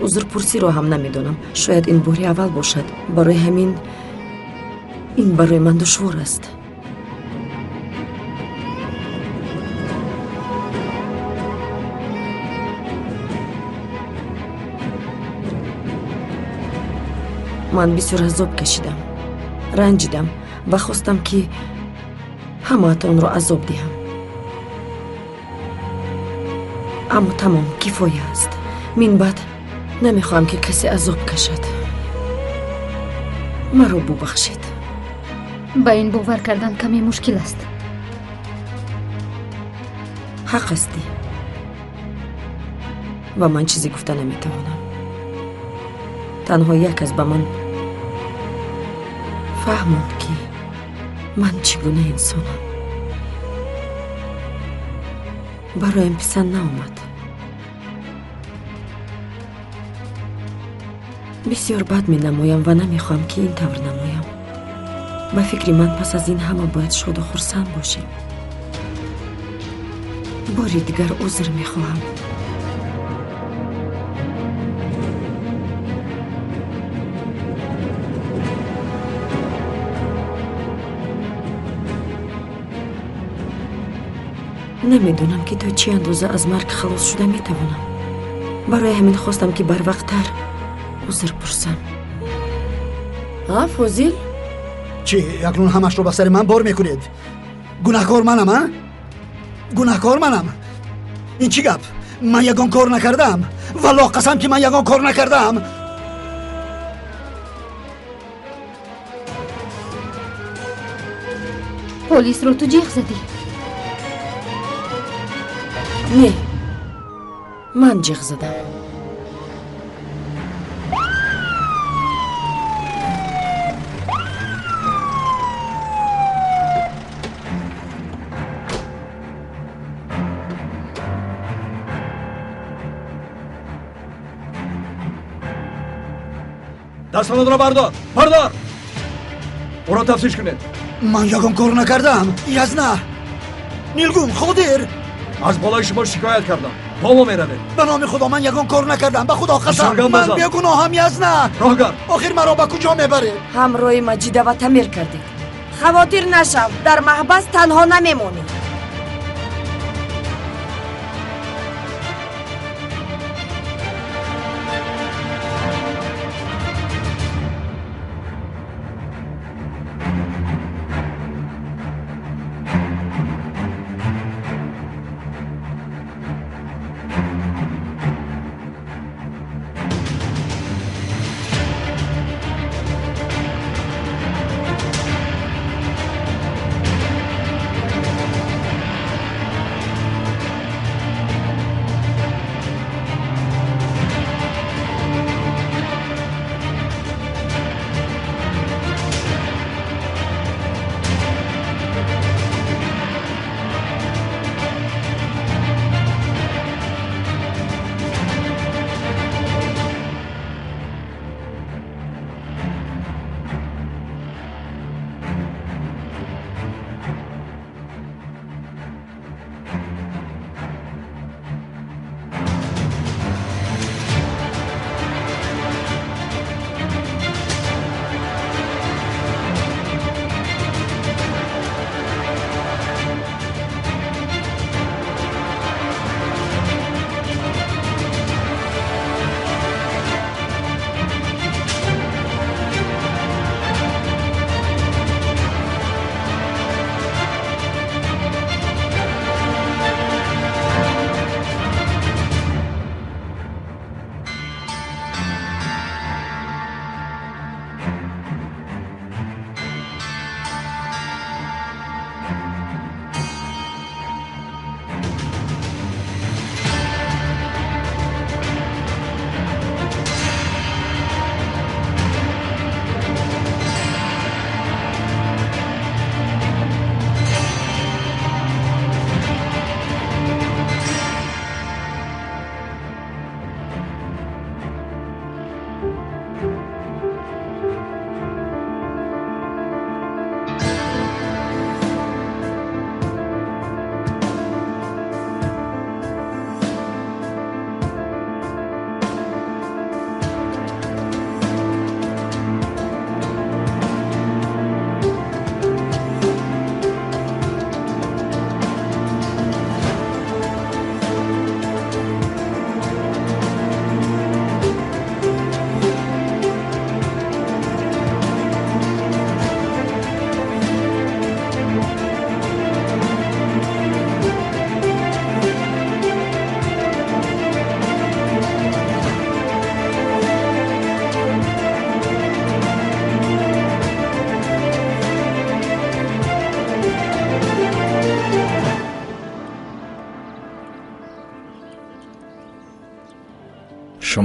узрпурсиро ҳам намедонам. Шояд ин бори аввал бошад. Барои ҳамин ин барои ман душвор аст. ман бисёр азоб кашидам, ранҷидам ва хостам ки ҳамаатонро азоб диҳам. аммо тамом кифоя аст. минбаъд намехоҳам ки касе азоб кашад. маро бубахшед. ба ин бовар кардан каме мушкил аст. ҳақ астӣ ва ман чизе гуфта наметавонам. танҳо як кас ба ман фаҳмонд ки ман чӣ гуна инсонам. бароям писанд наомад. бисёр бад менамоям ва намехоҳам ки ин тавр намоям. ба фикри ман пас аз ин ҳама бояд шоду хурсанд бошем. бори дигар узр мехоҳам. намедонам ки то чӣ андоза аз марг халос шуда метавонам. барои ҳамин хостам ки барвақттар узр пурсам. фозил? чӣ, акнун ҳамашро ба сари ман бор мекунед? гунаҳкор манам, а? гунаҳкор манам? ин чӣ гап? ман ягон кор накардам. валло қасам ки ман ягон кор накардам. полисро ту ҷиғ задӣ? не, ман ҷиғ задам. дастонатро бардор, бардор! оро тафтиш кунед. ман ягон кор накардам. язна, нилгун, ходир. аз болои шумо шикоят кардам. бомо меравед. ба номи худо ман ягон кор накардам. ба худо қасам. ман бегуноҳам. язна. роҳгар, охир маро ба куҷо мебаред? ҳамроҳи маҷида ва тамир кардед. хавотир нашав, дар маҳбас танҳо намемонӣ.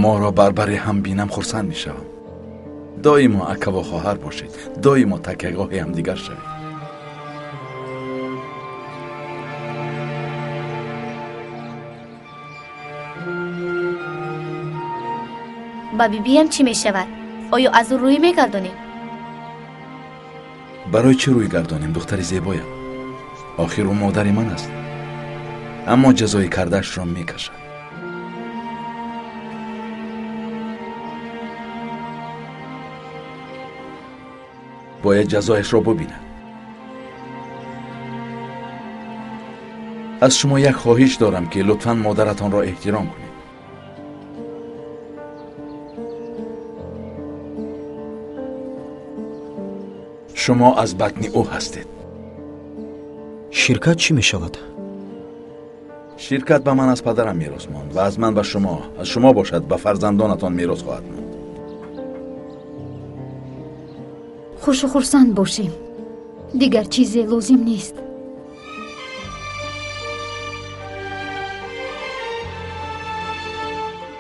شما را بربر هم بینم خرسند می شوم. دائما اکا و خواهر باشید. دائما تکیه‌گاه هم دیگر شوید. با بیبی هم چی می شود؟ آیا از او روی می گردانیم؟ برای چه روی گردانیم دختری زیبایم؟ آخر او مادر من است. اما جزای کردش را می کشد. باید جزایش را ببیند. از شما یک خواهش دارم که لطفاً مادرتان را احترام کنید. شما از بطن او هستید. شرکت چی می شود؟ شرکت به من از پدرم میراث ماند و از من به شما، از شما باشد به فرزندانتان میراث خواهد ماند. خوش و خرسند باشیم. دیگر چیزی لازم نیست.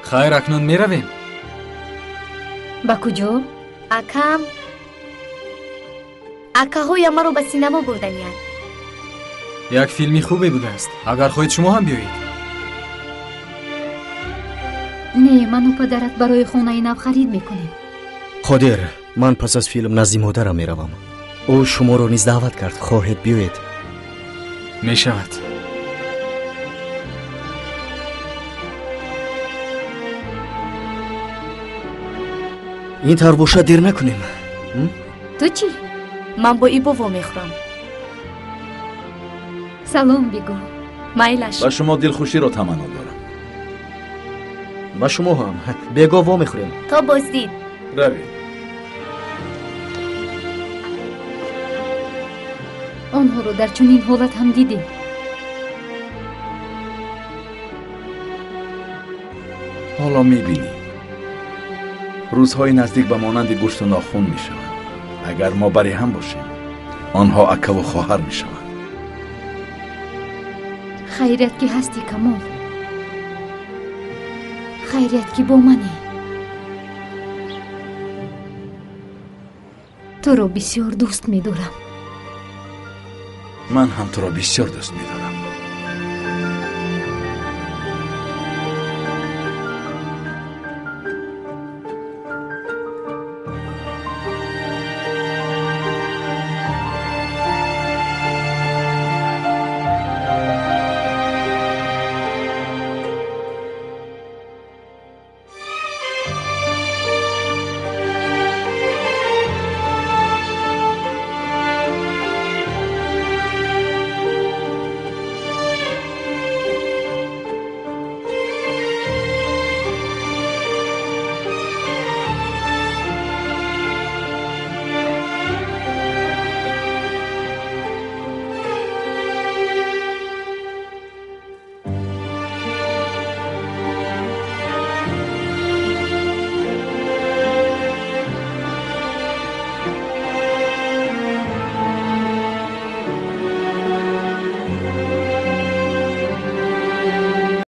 خیر اکنون می رویم. با کجا؟ اکاهای ما رو به سینما بردنیان. یک فیلمی خوبی بوده است. اگر خواهید شما هم بیایید. نه، من و پدرت برای خانه نو خرید میکنیم. قادر، من پس از فیلم نزد مادرم می روم. او شما را نیز دعوت کرد. خواهید بیایید؟ می شود. این طور باشد دیر نکنیم. تو چی؟ من با ایبو میخورم. سلام بگو. مایلش. با شما دلخوشی را تمنا دارم. با شما هم بگو وا میخوریم. تا بازدید. روید. آنها رو در چنین حالت هم دیدیم. حالا میبینی روزهای نزدیک به مانند گوشت و ناخن میشوند. اگر ما برای هم باشیم آنها اکا و خواهر میشوند. خیرت که هستی کمال. خیرت که با منی. تو رو بسیار دوست می‌دارم. من هم تو را بسیار دوست می‌دارم.